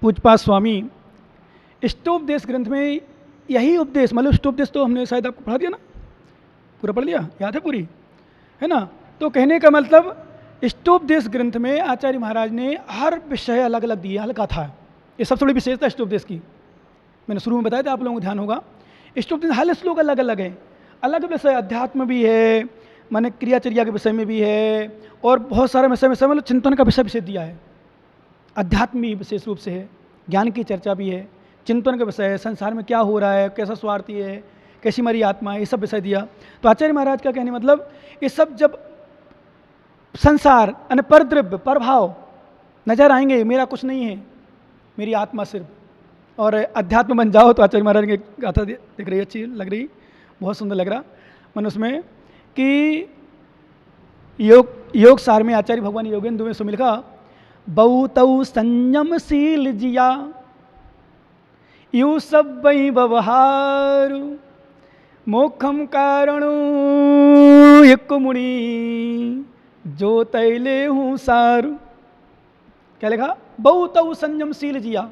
पूज्यपाद स्वामी इष्टोपदेश ग्रंथ में यही उपदेश, मतलब इष्टोपदेश तो हमने शायद आपको पढ़ा दिया ना, पूरा पढ़ लिया, याद है पूरी, है ना। तो कहने का मतलब इष्टोपदेश ग्रंथ में आचार्य महाराज ने हर विषय अलग अलग दिया, हल्का था। ये सबसे बड़ी विशेषता इष्टोपदेश की, मैंने शुरू में बताया था, आप लोगों को ध्यान होगा। इष्टोपदेश हर श्लोक अलग अलग है, अलग विषय, अध्यात्म भी है, माने क्रियाचर्या के विषय में भी है, और बहुत सारे विषय मतलब चिंतन का विषय दिया है। अध्यात्म भी विशेष रूप से है, ज्ञान की चर्चा भी है, चिंतन का विषय है, संसार में क्या हो रहा है, कैसा स्वार्थी है, कैसी हमारी आत्मा है, ये सब विषय दिया। तो आचार्य महाराज का कहने मतलब ये सब जब संसार यानी परद्रव्य प्रभाव नजर आएंगे, मेरा कुछ नहीं है, मेरी आत्मा सिर्फ, और अध्यात्म बन जाओ, तो आचार्य महाराज की गाथा दिख रही, अच्छी लग रही, बहुत सुंदर लग रहा मन उसमें कि योग सार में आचार्य भगवान योगेंद्र में सुमिल का बहुतौ संयमशील जिया यू सब वही व्यवहार मोक्षम कारणु एक मुनि जो तैले हूँ सार। क्या लिखा? बहुतौ संयमशील जिया,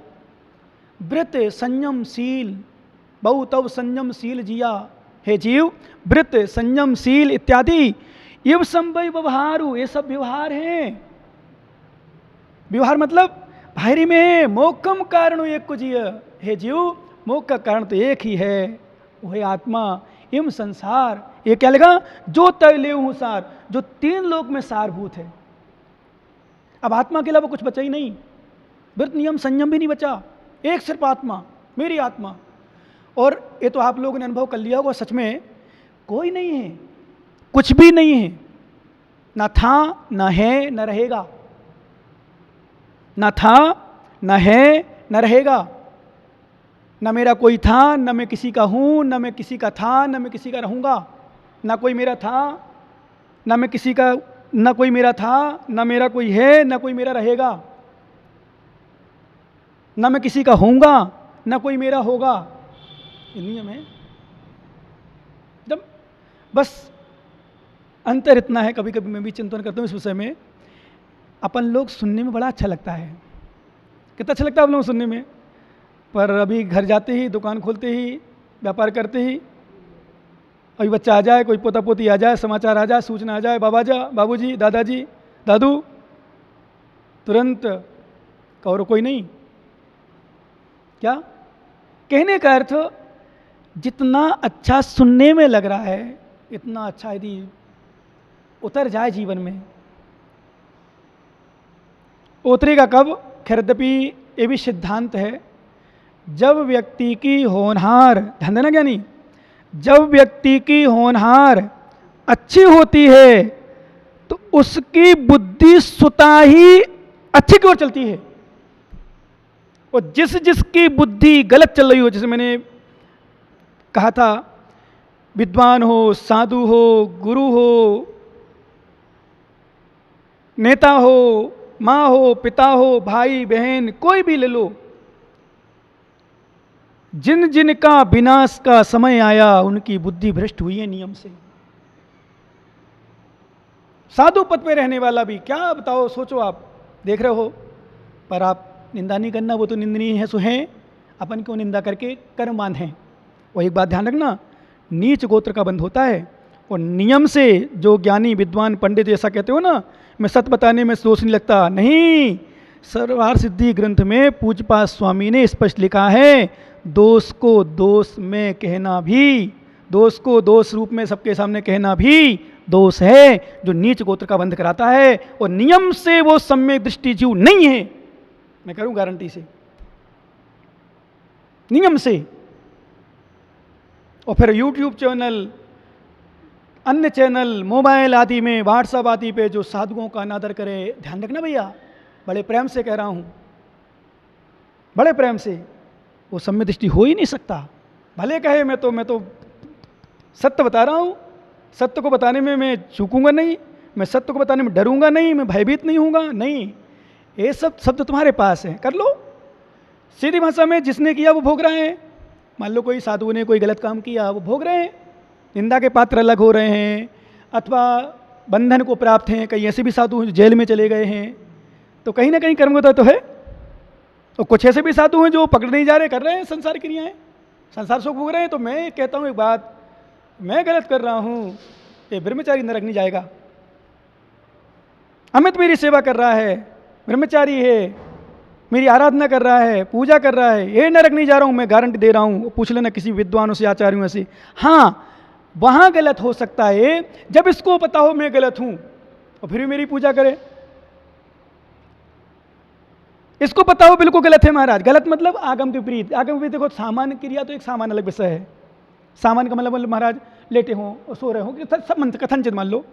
व्रत संयमशील, बहुतौ संयमशील जिया, हे जीव व्रत संयमशील इत्यादि ये संभव व्यवहारु, ये सब व्यवहार हैं। व्यवहार मतलब बाहरी में मोक्षम कारण एक को जिय, हे जीव मोक्ष का कारण तो एक ही है, वह आत्मा इम संसार। ये क्या लगा? जो तैले हूँ सार, जो तीन लोक में सारभूत है। अब आत्मा के अलावा कुछ बचा ही नहीं, व्रत नियम संयम भी नहीं बचा, एक सिर्फ आत्मा, मेरी आत्मा। और ये तो आप लोगों ने अनुभव कर लिया होगा, सच में कोई नहीं है, कुछ भी नहीं है, न था न है न रहेगा, न था न है न रहेगा, न मेरा कोई था, न मैं किसी का हूँ, न मैं किसी का था, न मैं किसी का रहूँगा, न कोई मेरा था, न मैं किसी का, न कोई मेरा था, न मेरा कोई है, न कोई मेरा रहेगा, न मैं किसी का होऊंगा, न कोई मेरा होगा। ये नियम है। जब बस अंतर इतना है, कभी कभी मैं भी चिंतन करता हूँ इस विषय में, अपन लोग सुनने में बड़ा अच्छा लगता है, कितना अच्छा लगता है आप लोगों को सुनने में, पर अभी घर जाते ही, दुकान खोलते ही, व्यापार करते ही, अभी बच्चा आ जाए, कोई पोता पोती आ जाए, समाचार आ जाए, सूचना आ जाए, बाबूजी, दादाजी, दादू, तुरंत और कोई नहीं। क्या कहने का अर्थ, जितना अच्छा सुनने में लग रहा है, इतना अच्छा यदि उतर जाए जीवन में, उतरेगा कब? खैरयद्यपि ये भी सिद्धांत है, जब व्यक्ति की होनहार, ध्यान देना ज्ञानी, जब व्यक्ति की होनहार अच्छी होती है तो उसकी बुद्धि स्वतः ही अच्छी की ओर चलती है, और जिसकी बुद्धि गलत चल रही हो, जैसे मैंने कहा था, विद्वान हो, साधु हो, गुरु हो, नेता हो, माँ हो, पिता हो, भाई बहन, कोई भी ले लो, जिन जिन का विनाश का समय आया उनकी बुद्धि भ्रष्ट हुई है नियम से। साधु पद पे रहने वाला भी, क्या बताओ, सोचो, आप देख रहे हो, पर आप निंदा नहीं करना, वो तो निंदनीय है, सो हैं, अपन क्यों निंदा करके कर्मवान हैं। और एक बात ध्यान रखना, नीच गोत्र का बंध होता है, और नियम से जो ज्ञानी विद्वान पंडित ऐसा कहते हो ना, मैं सत्य बताने में दोष नहीं लगता, नहीं, सर्वार सिद्धि ग्रंथ में पूज्यपाद स्वामी ने स्पष्ट लिखा है, दोष को दोष में कहना भी, दोष को दोष रूप में सबके सामने कहना भी दोष है, जो नीच गोत्र का बंध कराता है, और नियम से वो सम्यक दृष्टि जीव नहीं है, मैं करूं गारंटी से, नियम से। और फिर यूट्यूब चैनल, अन्य चैनल, मोबाइल आदि में, व्हाट्सएप आदि पे जो साधुओं का अनादर करे, ध्यान रखना भैया, बड़े प्रेम से कह रहा हूं, बड़े प्रेम से, वो सम्यक दृष्टि हो ही नहीं सकता। भले कहे मैं तो सत्य बता रहा हूं, सत्य को बताने में मैं चूकूंगा नहीं, मैं सत्य को बताने में डरूंगा नहीं, मैं भयभीत नहीं हूँगा, नहीं, ये सब शब्द तुम्हारे पास है, कर लो। सीधी भाषा में, जिसने किया वो भोग रहे हैं। मान लो कोई साधु ने कोई गलत काम किया, वो भोग रहे हैं, निंदा के पात्र अलग हो रहे हैं, अथवा बंधन को प्राप्त हैं। कई ऐसे भी साधु हैं जो जेल में चले गए हैं, तो कहीं ना कहीं कर्मगत तो है, तो कुछ ऐसे भी साधु हैं जो पकड़ नहीं जा रहे, कर रहे हैं संसार क्रियाएं, संसार सुख भोग रहे हैं। तो मैं कहता हूँ एक बात, मैं गलत कर रहा हूँ, ये ब्रह्मचारी नरक नहीं जाएगा। अमित मेरी सेवा कर रहा है, ब्रह्मचारी है, मेरी आराधना कर रहा है, पूजा कर रहा है, ये नरक नहीं जा रहा हूँ, मैं गारंटी दे रहा हूँ। पूछ लेना किसी विद्वानों से, आचार्यों से। हाँ, वहाँ गलत हो सकता है जब इसको पता हो मैं गलत हूँ और फिर भी मेरी पूजा करे। इसको पता हो बिल्कुल गलत है महाराज, गलत मतलब आगम के विपरीत। आगम के विपरीत देखो, सामान्य क्रिया तो एक सामान्य अलग विषय है। सामान्य का मतलब महाराज लेटे हों और सो रहे हों, सब कथनचित मान लो,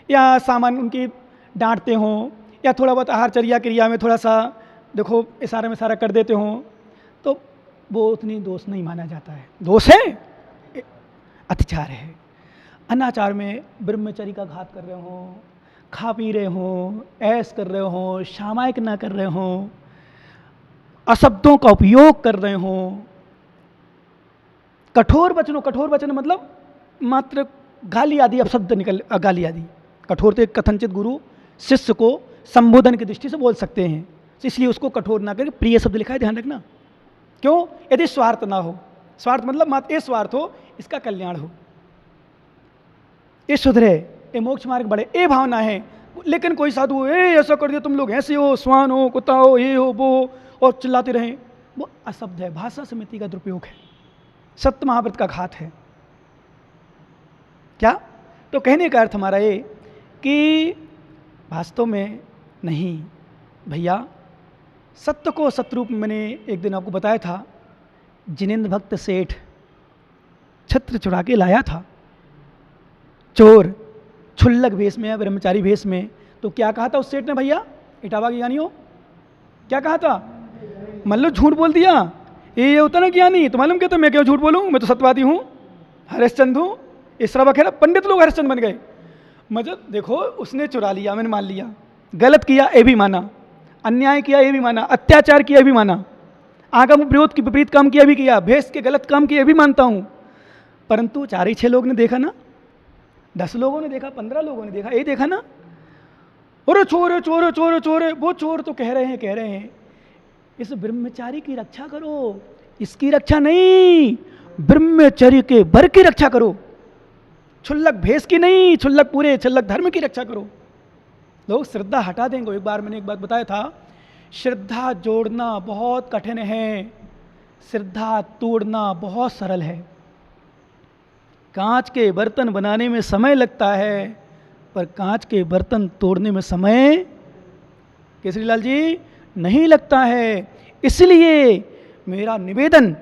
या सामान्य उनकी डांटते हों, या थोड़ा बहुत आहारचर्या क्रिया में थोड़ा सा देखो इशारा में सारा कर देते हों, तो वो उतनी दोष नहीं माना जाता है। दोष है, अत्याचार है। अनाचार में ब्रह्मचर्य का घात कर रहे हों, खा पी रहे हों, ऐश कर रहे हों, सामायिक ना कर रहे हों, अशब्दों का उपयोग कर रहे हों, कठोर वचन मतलब मात्र गाली आदि अपशब्द निकल, गाली आदि। कठोर तो एक कथनचित गुरु शिष्य को संबोधन की दृष्टि से बोल सकते हैं, इसलिए उसको कठोर ना करके प्रिय शब्द लिखा है, ध्यान रखना। क्यों? यदि स्वार्थ ना हो, स्वार्थ मतलब मात्र ये स्वार्थ हो, इसका कल्याण हो, ये सुधरे, ये मोक्ष मार्ग बढ़े, ये भावना है। लेकिन कोई साधु ऐसा कर दिया, तुम लोग ऐसे हो, स्वान हो, कुत्ता हो, ये हो, वो हो, और चिल्लाते रहें, वो अशब्द है, भाषा समिति का दुरुपयोग है, सत्य महाव्रत का घात है। क्या? तो कहने का अर्थ हमारा ये कि वास्तव में नहीं भैया, सत्य को सतरूप में मैंने एक दिन आपको बताया था। जिनेंद्र भक्त सेठ छत्र चुरा के लाया था, चोर छुल्लक भेष में, ब्रह्मचारी भेष में। तो क्या कहा था उस सेठ ने भैया, इटावा के ज्ञानी हो, क्या कहा था? मान लो झूठ बोल दिया, ये होता ना ज्ञानी, तो मालूम क्या, तो मैं क्यों झूठ बोलूँ, मैं तो सत्यवादी हूँ, हरिश्चंद्र हूँ, इसरा वगैरह पंडित लोग हरिश्चंद्र बन गए। मतलब देखो, उसने चुरा लिया, मैंने मान लिया, गलत किया ये भी माना, अन्याय किया ये भी माना, अत्याचार किया ये भी माना, आगम विरोध की विपरीत काम किया भी किया, भेष के गलत काम किए भी मानता हूँ। परंतु 4-6 लोग ने देखा ना, 10 लोगों ने देखा, 15 लोगों ने देखा, ये देखा ना, अरे चोर है, चोर है, चोर है, चोर है। वो चोर तो कह रहे हैं इस ब्रह्मचारी की रक्षा करो, इसकी रक्षा नहीं, ब्रह्मचर्य के वर की रक्षा करो, छुल्लक भेष की नहीं, छुल्लक पूरे छुल्लक धर्म की रक्षा करो। लोग श्रद्धा हटा देंगे। एक बार मैंने एक बात बताया था, श्रद्धा जोड़ना बहुत कठिन है, श्रद्धा तोड़ना बहुत सरल है। कांच के बर्तन बनाने में समय लगता है, पर कांच के बर्तन तोड़ने में समय केसरीलाल जी नहीं लगता है। इसलिए मेरा निवेदन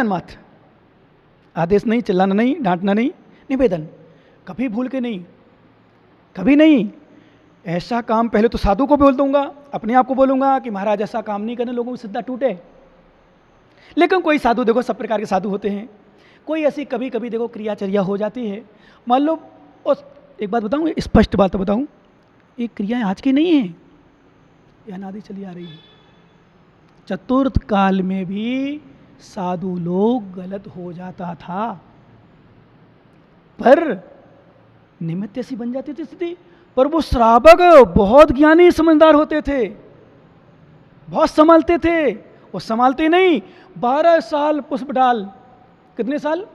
मात्र, आदेश नहीं, चिल्लाना नहीं, डांटना नहीं, निवेदन, कभी भूल के नहीं, कभी नहीं। ऐसा काम पहले तो साधु को बोल दूंगा, अपने आप को बोलूंगा कि महाराज ऐसा काम नहीं करने, लोगों की श्रद्धा टूटे। लेकिन कोई साधु देखो, सब प्रकार के साधु होते हैं, कोई ऐसी कभी कभी देखो क्रियाचर्या हो जाती है। मान लो, और एक बात बताऊँ, स्पष्ट बात बताऊँ, ये क्रियाएं आज की नहीं है, ये अनादि चली आ रही है। चतुर्थ काल में भी साधु लोग गलत हो जाता था, पर निमित्त ऐसी बन जाती थी स्थिति। पर वो श्रावक बहुत ज्ञानी समझदार होते थे, बहुत संभालते थे। वो संभालते नहीं, 12 साल पुष्प डाल, कितने साल?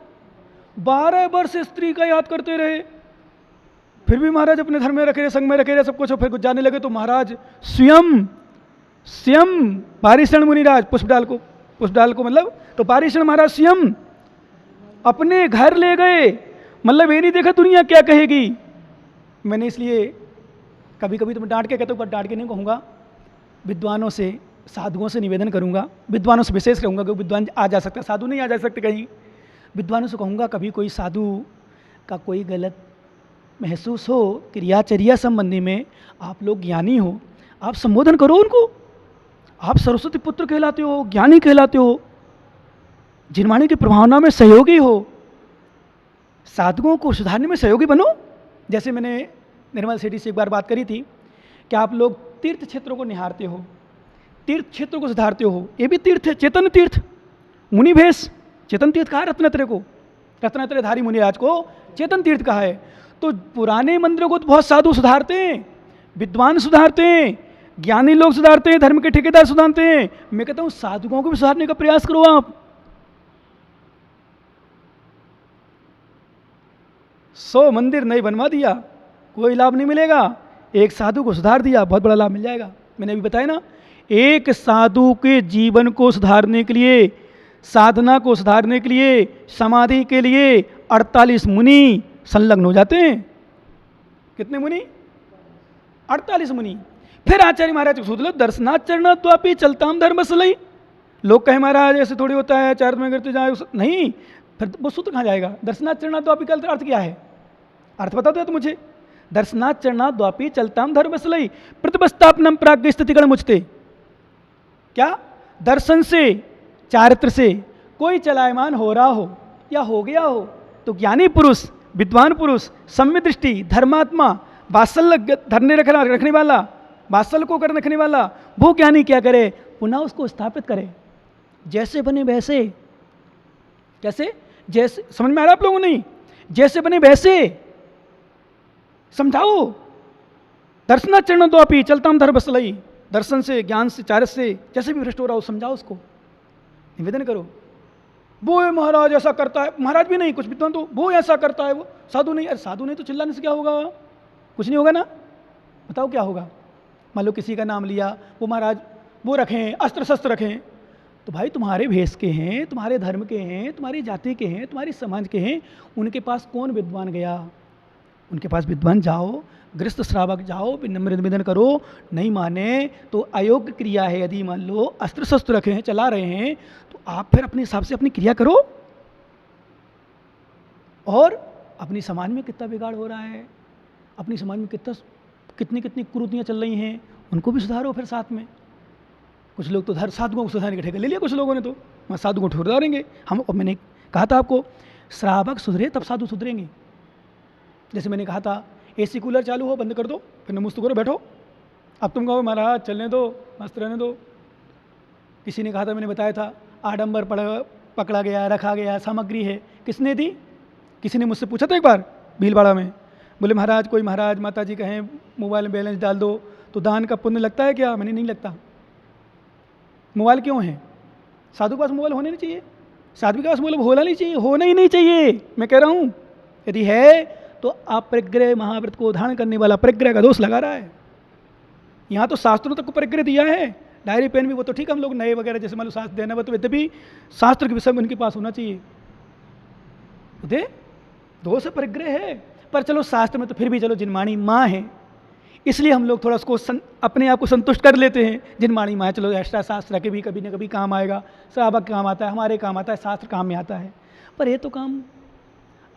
12 वर्ष स्त्री का याद करते रहे, फिर भी महाराज अपने धर्म में रखे रहे, संग में रखे रहे, सब कुछ। फिर कुछ जाने लगे तो महाराज स्वयं पारिषण मुनिराज, पुष्पडाल को मतलब, तो पारिषण महाराज स्वयं अपने घर ले गए। मतलब ये नहीं देखा दुनिया क्या कहेगी। मैंने इसलिए कभी कभी तो मैं डांट के कहता हूँ, पर डांट के नहीं कहूँगा, विद्वानों से, साधुओं से निवेदन करूँगा, विद्वानों से विशेष कहूँगा, क्योंकि विद्वान आ जा सकता, साधु नहीं आ जा सकते कहीं। विद्वानों से कहूँगा, कभी कोई साधु का कोई गलत महसूस हो क्रियाचर्या संबंधी में, आप लोग ज्ञानी हो, आप संबोधन करो उनको। आप सरस्वती पुत्र कहलाते हो, ज्ञानी कहलाते हो, जिनवाणी की प्रभावना में सहयोगी हो, साधुओं को सुधारने में सहयोगी बनो। जैसे मैंने निर्मल सेठी से एक बार बात करी थी कि आप लोग तीर्थ क्षेत्रों को निहारते हो, तीर्थ क्षेत्रों को सुधारते हो, ये भी तीर्थ है, चेतन तीर्थ। मुनि भेष चेतन तीर्थ कहा रत्नत्रय को, रत्नत्रयधारी मुनिराज को चेतन तीर्थ कहा है। तो पुराने मंदिरों को तो बहुत साधु सुधारते हैं, विद्वान सुधारते हैं, ज्ञानी लोग सुधारते हैं, धर्म के ठेकेदार सुधारते हैं। मैं कहता हूं साधुओं को भी सुधारने का प्रयास करो आप। 100 मंदिर नहीं बनवा दिया, कोई लाभ नहीं मिलेगा। एक साधु को सुधार दिया, बहुत बड़ा लाभ मिल जाएगा। मैंने अभी बताया ना, एक साधु के जीवन को सुधारने के लिए, साधना को सुधारने के लिए, समाधि के लिए 48 मुनि संलग्न हो जाते हैं। कितने मुनि? 48 मुनि। फिर आचार्य महाराज को सोच लो, दर्शनाचरण द्वापि चलताम धर्म सलई। लोग कहे महाराज ऐसे थोड़ी होता है, चार में करते जाए, नहीं, फिर वो सूत्र कहाँ जाएगा? दर्शनाचरण द्वापि का अर्थ क्या है? अर्थ बता दो तो मुझे। दर्शनाचरण द्वापि चलताम धर्म सलई प्रतिपस्थापनम प्राग्ञ स्थितिगण मुझते। क्या? दर्शन से, चारित्र से कोई चलायमान हो रहा हो या हो गया हो तो ज्ञानी पुरुष, विद्वान पुरुष, सम्य दृष्टि, धर्मात्मा, वात्सल्य धरने रखने वाला, वात्सल्य को कर रखने वाला, वो ज्ञानी क्या करे? पुनः उसको स्थापित करे। जैसे बने वैसे, कैसे? जैसे, समझ में आ रहा आप लोगों? नहीं, जैसे बने वैसे समझाओ। दर्शनाचरण द्वापि चलताम धर्म सलई, दर्शन से, ज्ञान से, चारित्र से जैसे भी भ्रष्ट हो रहा हो समझाओ उसको, निवेदन करो। वो महाराज ऐसा करता है, महाराज भी नहीं, कुछ विद्वान तो वो ऐसा करता है, वो साधु नहीं। अरे साधु नहीं तो चिल्लाने से क्या होगा? कुछ नहीं होगा ना। बताओ क्या होगा? मान लो किसी का नाम लिया, वो महाराज वो रखें, अस्त्र शस्त्र रखें, तो भाई तुम्हारे भेष के हैं, तुम्हारे धर्म के हैं, तुम्हारी जाति के हैं, तुम्हारी समाज के हैं, उनके पास कौन विद्वान गया? उनके पास विद्वान जाओ, गृहस्थ श्रावक जाओ, विनम्र निवेदन करो। नहीं माने तो अयोग्य क्रिया है। यदि मान लो अस्त्र शस्त्र रखे हैं, चला रहे हैं, तो आप फिर अपने हिसाब से अपनी क्रिया करो। और अपनी समाज में कितना बिगाड़ हो रहा है, अपनी समाज में कितनी कितनी कुरीतियाँ चल रही हैं, उनको भी सुधारो फिर साथ में। कुछ लोग तो साधुओं को सुधारने का ठेका ले लिया कुछ लोगों ने, तो वहाँ साधुओं को सुधारेंगे हम। अब मैंने कहा था आपको, श्रावक सुधरे तब साधु सुधरेंगे। जैसे मैंने कहा था, एसी कूलर चालू हो, बंद कर दो, फिर नमस्ते करो, बैठो। अब तुम कहो महाराज चलने दो, मस्त रहने दो। किसी ने कहा था, मैंने बताया था, आडंबर पकड़ा गया, रखा गया, सामग्री है, किसने दी? किसी ने मुझसे पूछा था एक बार भीलवाड़ा में, बोले महाराज कोई महाराज माता जी कहें मोबाइल में बैलेंस डाल दो तो दान का पुण्य लगता है क्या? मैंने नहीं लगता। मोबाइल क्यों है? साधु के पास मोबाइल होने नहीं चाहिए, साधु के पास मोबाइल होना नहीं चाहिए, होना ही नहीं चाहिए। मैं कह रहा हूँ यदि है तो आप परिग्रह महाव्रत को धारण करने वाला परिग्रह का दोष लगा रहा है। यहाँ तो शास्त्रों तक को परिग्रह दिया है, डायरी पेन भी वो तो ठीक, हम लोग नए वगैरह जैसे मान लो शास्त्र देना हो, तो यद्यपि शास्त्र के विषय में उनके पास होना चाहिए। दे दोष परिग्रह है, पर चलो शास्त्र में तो फिर भी चलो जिनमाणी माँ है, इसलिए हम लोग थोड़ा उसको अपने आप को संतुष्ट कर लेते हैं। जिनमाणी माँ है, चलो एक्स्ट्रा शास्त्र के भी कभी न कभी काम आएगा, श्रावक काम आता है, हमारे काम आता है, शास्त्र काम में आता है। पर ये तो काम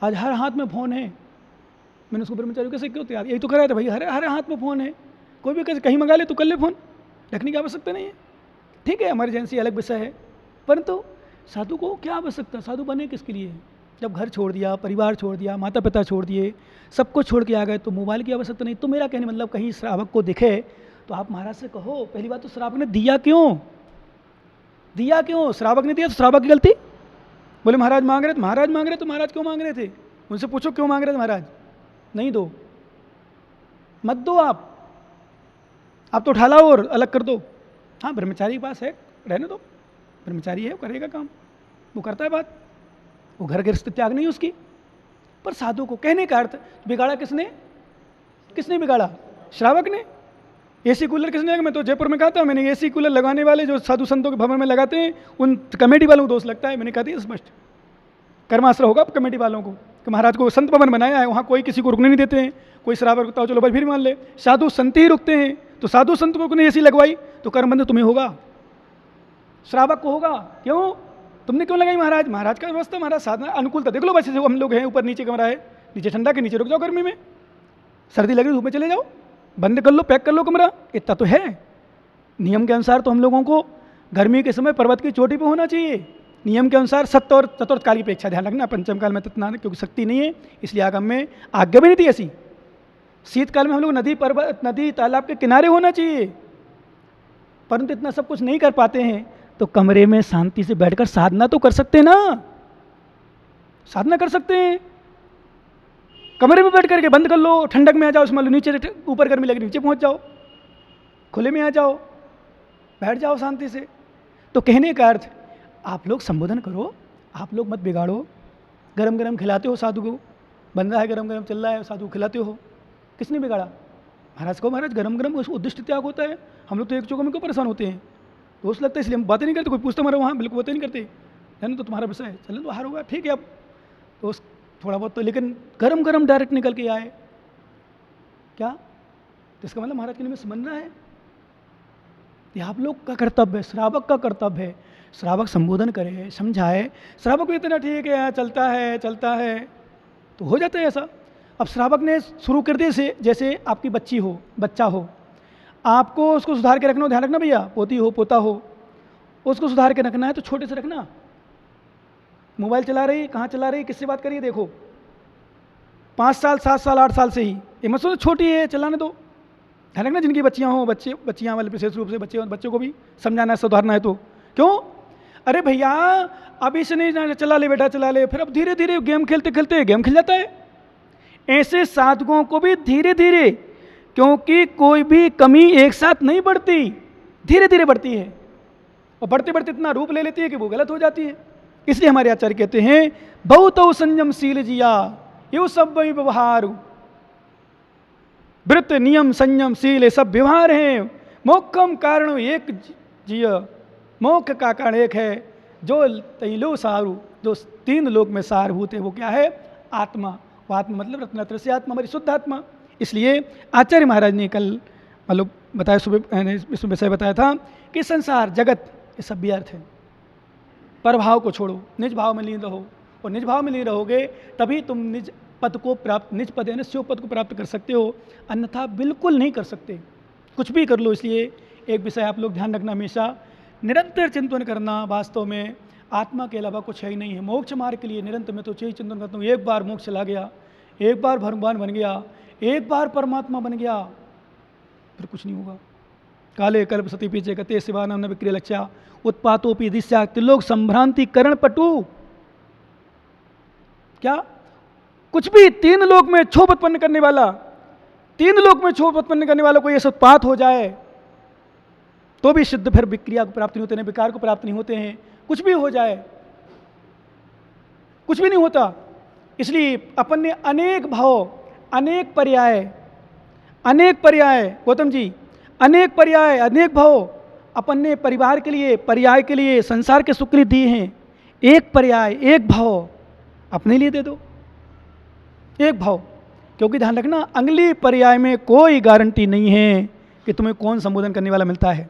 आज हर हाथ में फ़ोन है। मैंने उसको ब्रह्मचारी कैसे क्यों तैयार, यही तो कर रहा था भाई, हर हाथ में फ़ोन है, कोई भी कैसे कहीं मंगा ले तो कर ले, फ़ोन रखने की आवश्यकता नहीं है। ठीक है, इमरजेंसी अलग विषय है, परंतु साधु को क्या आवश्यकता? साधु बने किसके लिए? जब घर छोड़ दिया, परिवार छोड़ दिया, माता पिता छोड़ दिए, सब कुछ छोड़ के आ गए, तो मोबाइल की आवश्यकता नहीं। तो मेरा कहने मतलब कहीं श्रावक को दिखे तो आप महाराज से कहो, पहली बात तो श्रावक ने दिया क्यों? दिया क्यों? श्रावक ने दिया तो श्रावक की गलती? बोले महाराज मांग रहे थे, महाराज मांग रहे तो महाराज क्यों मांग रहे थे? उनसे पूछो क्यों मांग रहे थे महाराज? नहीं दो, मत दो आप तो उठा लाओ और अलग कर दो। हाँ, ब्रह्मचारी के पास है, रहने दो, ब्रह्मचारी है, वो करेगा काम, वो करता है बात, वो घर गृहस्थ त्याग नहीं उसकी। पर साधु को कहने का अर्थ, बिगाड़ा किसने? किसने बिगाड़ा? श्रावक ने। एसी कूलर किसने लगाया? मैं तो जयपुर में कहा था, मैंने एसी कूलर लगाने वाले जो साधु संतों के भवन में लगाते हैं उन कमेटी वालों को दोष लगता है। मैंने कहा था स्पष्ट, कर्माश्रय होगा कमेटी वालों को कि महाराज को संत भवन बनाया है, वहाँ कोई किसी को रुकने नहीं देते हैं, कोई श्रावक रुकता हो चलो भाई फिर मान ले, साधु संत ही रुकते हैं, तो साधु संत को एसी लगवाई तो कर्मबंध तुम्हें होगा, श्रावक को होगा। क्यों? तुमने क्यों लगाई महाराज? महाराज का व्यवस्था, महाराज साधना अनुकूलता देख लो। वैसे जो हम लोग हैं, ऊपर नीचे कमरा है, नीचे ठंडा के नीचे रुक जाओ, गर्मी में सर्दी लगे धूप में चले जाओ, बंद कर लो, पैक कर लो कमरा, इतना तो है। नियम के अनुसार तो हम लोगों को गर्मी के समय पर्वत की चोटी पर होना चाहिए। नियम के अनुसार सत्य और चतुर्थ काल की अपेक्षा ध्यान रखना, पंचम काल में तत्ना, क्योंकि शक्ति नहीं है इसलिए आगम में आज्ञा भी नहीं थी ऐसी। शीतकाल में हम लोग नदी पर्वत, नदी तालाब के किनारे होना चाहिए, परंतु इतना सब कुछ नहीं कर पाते हैं, तो कमरे में शांति से बैठकर साधना तो कर सकते हैं ना, साधना कर सकते हैं। कमरे में बैठ करके बंद कर लो, ठंडक में आ जाओ, मान लो नीचे ऊपर गर्मी लगी नीचे पहुंच जाओ, खुले में आ जाओ, बैठ जाओ शांति से। तो कहने का अर्थ, आप लोग संबोधन करो, आप लोग मत बिगाड़ो। गरम गरम खिलाते हो साधु को, बन रहा है गरम गरम चल रहा है, साधु खिलाते हो, किसने बिगाड़ा? महाराज को महाराज गरम गरम उस उद्दिष्ट त्याग होता है। हम लोग तो एक चौकों में क्यों परेशान होते हैं? दोस्त लगता है इसलिए हम बातें नहीं करते। कोई पूछता हमारा वहाँ, बिल्कुल बातें नहीं करते, है ना? तो तुम्हारा विषय है, चलो तो बाहर होगा, ठीक है। अब तो थोड़ा बहुत तो, लेकिन गरम गरम डायरेक्ट निकल के आए क्या? तो इसका मतलब महाराज के लिए समझना है, ये आप लोग का कर्तव्य है, श्रावक का कर्तव्य है। श्रावक संबोधन करे, समझाए। श्रावक भी इतना ठीक है, चलता है तो हो जाता है ऐसा। अब श्रावक ने शुरू कर दिए से, जैसे आपकी बच्ची हो, बच्चा हो, आपको उसको सुधार के रखना, ध्यान रखना भैया, पोती हो पोता हो, उसको सुधार के रखना है तो छोटे से रखना। मोबाइल चला रही, कहाँ चला रही, किससे बात करिए, देखो 5 साल 7 साल 8 साल से ही, ये मत सोचो छोटी है चलाने दो। ध्यान रखना, जिनकी बच्चियाँ हों, बच्चियाँ वाले विशेष रूप से बच्चों को भी समझाना है, सुधारना है। तो क्यों? अरे भैया अभी से नहीं, चला ले बेटा चला ले, फिर अब धीरे धीरे गेम खेलते खेलते गेम खिल जाता है। ऐसे साधकों को भी धीरे धीरे, क्योंकि कोई भी कमी एक साथ नहीं बढ़ती, धीरे धीरे बढ़ती है, और बढ़ते बढ़ते इतना रूप ले लेती है कि वो गलत हो जाती है। इसलिए हमारे आचार्य कहते हैं, बहुत संयमशील जिया ये सब व्यवहार, व्रत नियम संयम शील ये सब व्यवहार हैं। मोक्षम कारण एक जिय, मोक्ष का कारण एक है, जो तैलो सारू, जो 3 लोक में सारभूत है, वो क्या है? आत्मा। वो आत्मा मतलब रत्नत्र से आत्मा, हमारी शुद्ध आत्मा। इसलिए आचार्य महाराज ने कल मतलब बताया, सुबह इसमें विषय बताया था कि संसार जगत ये सब व्यर्थ है। परभाव को छोड़ो, निज भाव में लीन रहो, और निज भाव में लीन रहोगे तभी तुम निज पद को प्राप्त, निज पद यानी शिव पद को प्राप्त कर सकते हो, अन्यथा बिल्कुल नहीं कर सकते, कुछ भी कर लो। इसलिए एक विषय आप लोग ध्यान रखना, हमेशा निरंतर चिंतन करना। वास्तव में आत्मा के अलावा कुछ है ही नहीं है। मोक्ष मार्ग के लिए निरंतर मैं तो यही चिंतन करता हूँ, एक बार मोक्ष चला गया, एक बार भगवान बन गया, एक बार परमात्मा बन गया, फिर कुछ नहीं होगा। काले कल्प सती पीछे गते शिवानाम न विक्रिय लक्ष्या उत्पातोपि दिश्या त्रिलोक संभ्रांति करण पटु। क्या कुछ भी 3 लोक में क्षोभ उत्पन्न करने वाला, 3 लोक में क्षोभ उत्पन्न करने वाला कोई ऐसा उत्पात हो जाए तो भी सिद्ध फिर विक्रिया को प्राप्त नहीं होते हैं, विकार को प्राप्त नहीं होते हैं। कुछ भी हो जाए, कुछ भी नहीं होता। इसलिए अपन ने अनेक भाव, अनेक पर्याय गौतम जी, अनेक पर्याय, अनेक भाव अपन ने परिवार के लिए, पर्याय के लिए, संसार के सुख के लिए दिए हैं। एक पर्याय, एक भाव अपने लिए दे दो, एक भाव। क्योंकि ध्यान रखना, अगली पर्याय में कोई गारंटी नहीं है कि तुम्हें कौन संबोधन करने वाला मिलता है।